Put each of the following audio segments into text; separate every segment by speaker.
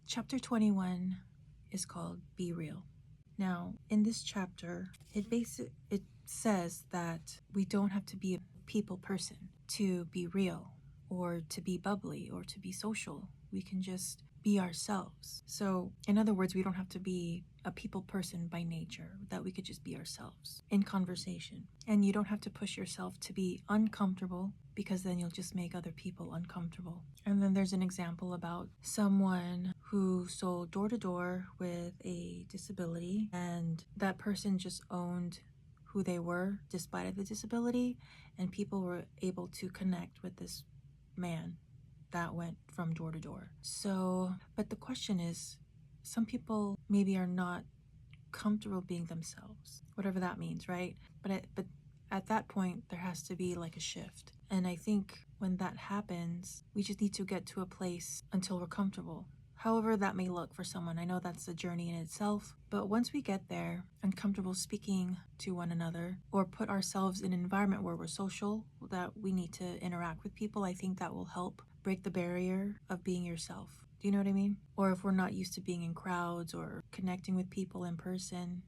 Speaker 1: Chapter 21 is called Be Real. Now, in this chapter, it says that we don't have to be a people person to be real or to be bubbly or to be social. We can just be ourselves. So, in other words, we don't have to be a people person by nature, that we could just be ourselves in conversation. And you don't have to push yourself to be uncomfortable, because then you'll just make other people uncomfortable. And then there's an example about someone who sold door to door with a disability, and that person just owned who they were despite the disability, and people were able to connect with this man that went from door to door. So, but the question is, some people maybe are not comfortable being themselves, whatever that means, right? But at that point, there has to be like a shift. And I think when that happens, we just need to get to a place until we're comfortable. However that may look for someone. I know that's a journey in itself. But once we get there and comfortable speaking to one another, or put ourselves in an environment where we're social, that we need to interact with people, I think that will help break the barrier of being yourself. Do you know what I mean? Or if we're not used to being in crowds or connecting with people in person,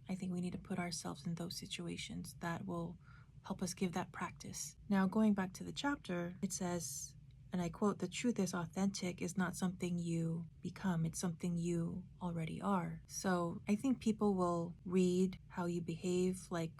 Speaker 1: I think we need to put ourselves in those situations. That will help us give that practice. Now, going back to the chapter, it says, and I quote, "The truth is authentic is not something you become, it's something you already are." So I think people will read how you behave. Like,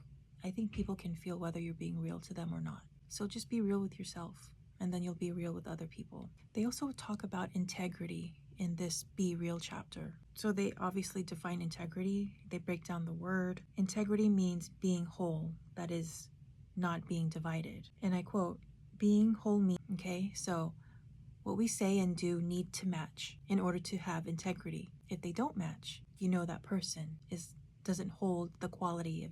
Speaker 1: I think people can feel whether you're being real to them or not. So just be real with yourself, and then you'll be real with other people. They also talk about integrity in this Be Real chapter. So they obviously define integrity. They break down the word. Integrity means being whole, that is, not being divided. And I quote, "Being whole means," okay, so what we say and do need to match in order to have integrity. If they don't match, you know that person doesn't hold the quality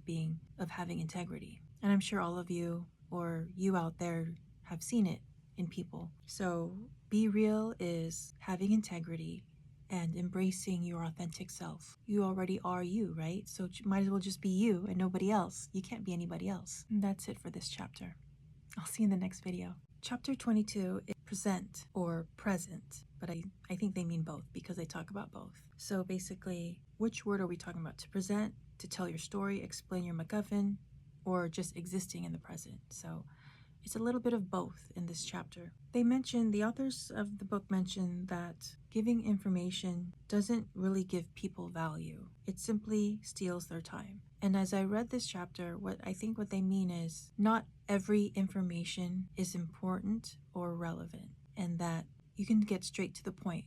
Speaker 1: of having integrity. And I'm sure all of you, or you out there, have seen it in people. So be real is having integrity and embracing your authentic self. You already are you, right? So might as well just be you and nobody else. You can't be anybody else. And that's it for this chapter. I'll see you in the next video. Chapter 22 is present or present, but I think they mean both because they talk about both. So basically, which word are we talking about? To present, to tell your story, explain your MacGuffin, or just existing in the present? So it's a little bit of both in this chapter. The authors of the book mention that giving information doesn't really give people value. It simply steals their time. And as I read this chapter, what they mean is not every information is important or relevant, and that you can get straight to the point,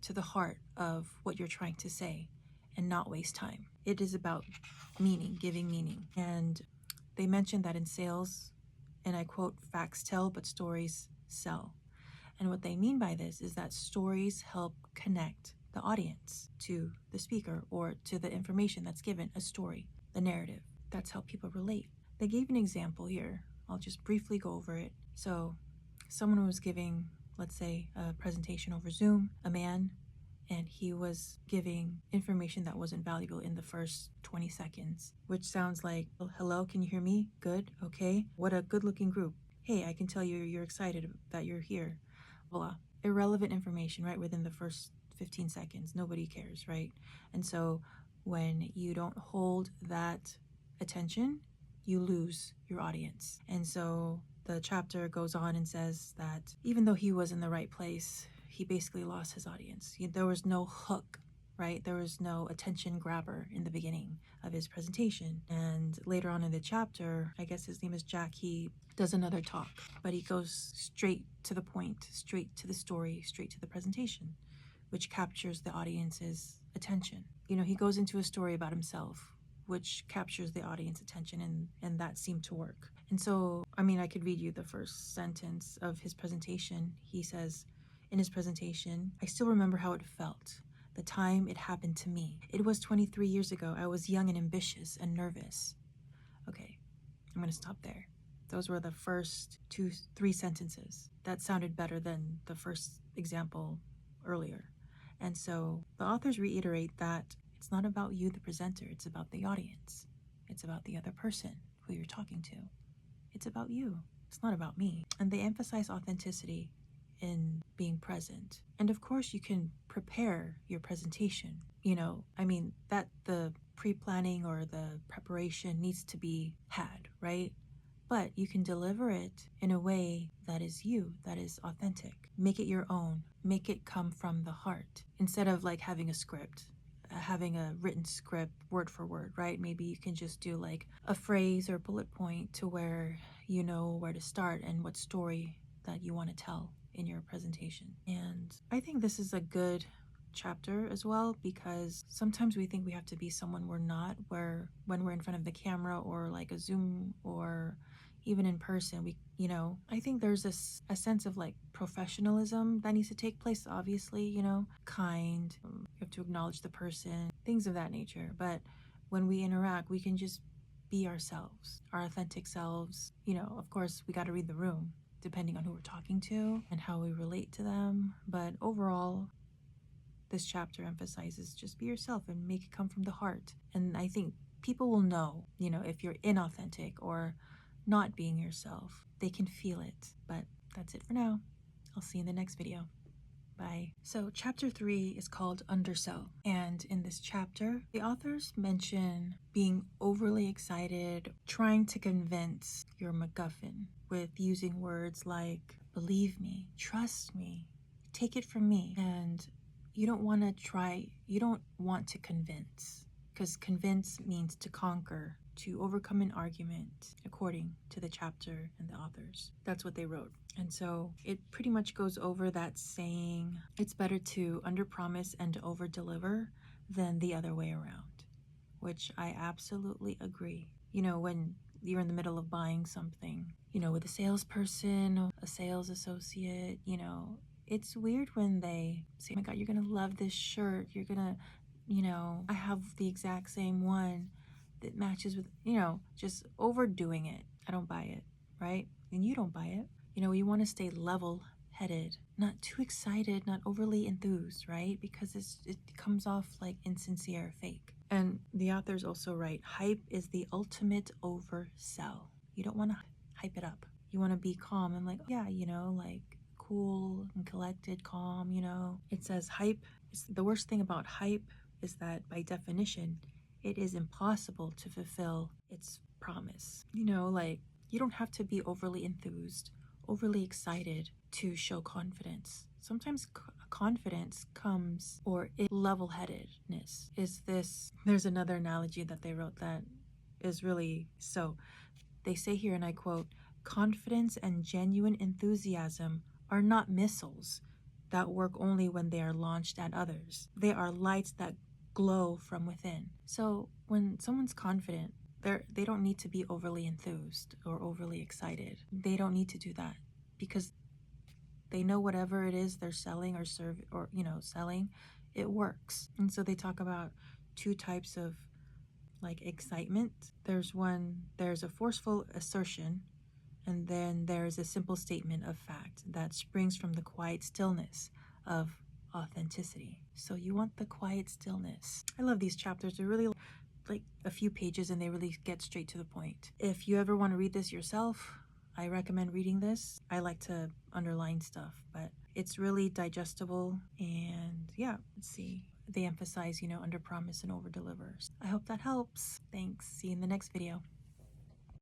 Speaker 1: to the heart of what you're trying to say, and not waste time. It is about meaning, giving meaning. And they mentioned that in sales, and I quote, "Facts tell, but stories sell." And what they mean by this is that stories help connect the audience to the speaker or to the information that's given, a story, the narrative. That's how people relate. They gave an example here. I'll just briefly go over it. So someone was giving, let's say, a presentation over Zoom, a man, and he was giving information that wasn't valuable in the first 20 seconds, which sounds like, "Hello, can you hear me? Good, okay. What a good-looking group. Hey, I can tell you're excited that you're here." Blah. Irrelevant information, right, within the first 15 seconds. Nobody cares, right? And so when you don't hold that attention, you lose your audience. And so the chapter goes on and says that even though he was in the right place, he basically lost his audience. There was no hook, right? There was no attention grabber in the beginning of his presentation. And later on in the chapter, I guess his name is Jack, he does another talk, but he goes straight to the point, straight to the story, straight to the presentation, which captures the audience's attention. He goes into a story about himself, which captures the audience attention, and that seemed to work. And so, I could read you the first sentence of his presentation. He says, in his presentation, "I still remember how it felt, the time it happened to me. It was 23 years ago. I was young and ambitious and nervous." Okay, I'm going to stop there. Those were the first 3 sentences. That sounded better than the first example earlier. And so the authors reiterate that it's not about you, the presenter. It's about the audience. It's about the other person who you're talking to. It's about you. It's not about me. And they emphasize authenticity in being present. And of course, you can prepare your presentation. I mean, that the pre-planning or the preparation needs to be had, right? But you can deliver it in a way that is you, that is authentic. Make it your own. Make it come from the heart instead of like having a script, having a written script word for word, right? Maybe you can just do like a phrase or bullet point to where you know where to start and what story that you want to tell in your presentation. And I think this is a good chapter as well, because sometimes we think we have to be someone we're not, where when we're in front of the camera or like a Zoom or even in person, I think there's a sense of like professionalism that needs to take place, obviously, kind, you have to acknowledge the person, things of that nature. But when we interact, we can just be ourselves, our authentic selves. Of course, we got to read the room depending on who we're talking to and how we relate to them. But overall, this chapter emphasizes just be yourself and make it come from the heart. And I think people will know, if you're inauthentic or not being yourself. They can feel it. But that's it for now. I'll see you in the next video. Bye. So chapter 3 is called Undersell. And in this chapter, the authors mention being overly excited, trying to convince your MacGuffin with using words like, believe me, trust me, take it from me. And you don't want to convince, because convince means to conquer, to overcome an argument, according to the chapter and the authors. That's what they wrote. And so it pretty much goes over that saying, it's better to underpromise and to overdeliver than the other way around, which I absolutely agree. When you're in the middle of buying something, with a salesperson, a sales associate, it's weird when they say, oh my God, you're going to love this shirt. You're going to, I have the exact same one that matches with, just overdoing it. I don't buy it, right? And you don't buy it. You want to stay level-headed, not too excited, not overly enthused, right? Because it comes off like insincere, fake. And the authors also write, hype is the ultimate oversell. You don't want to hype it up. You want to be calm and like, yeah, like cool and collected, calm, It says hype is the worst thing about hype is that by definition, it is impossible to fulfill its promise. Like you don't have to be overly enthused, overly excited to show confidence. Sometimes confidence comes, or level-headedness is this. There's another analogy that they wrote that is really so. They say here, and I quote, confidence and genuine enthusiasm are not missiles that work only when they are launched at others. They are lights that glow from within. So when someone's confident, they don't need to be overly enthused or overly excited. They don't need to do that, because they know whatever it is they're selling or selling, it works. And so they talk about two types of like excitement. There's a forceful assertion, and then there's a simple statement of fact that springs from the quiet stillness of authenticity. So you want the quiet stillness. I love these chapters. They're really like a few pages and they really get straight to the point. If you ever want to read this yourself, I recommend reading this. I like to underline stuff, but it's really digestible. And yeah, let's see. They emphasize, under promise and over delivers. I hope that helps. Thanks. See you in the next video.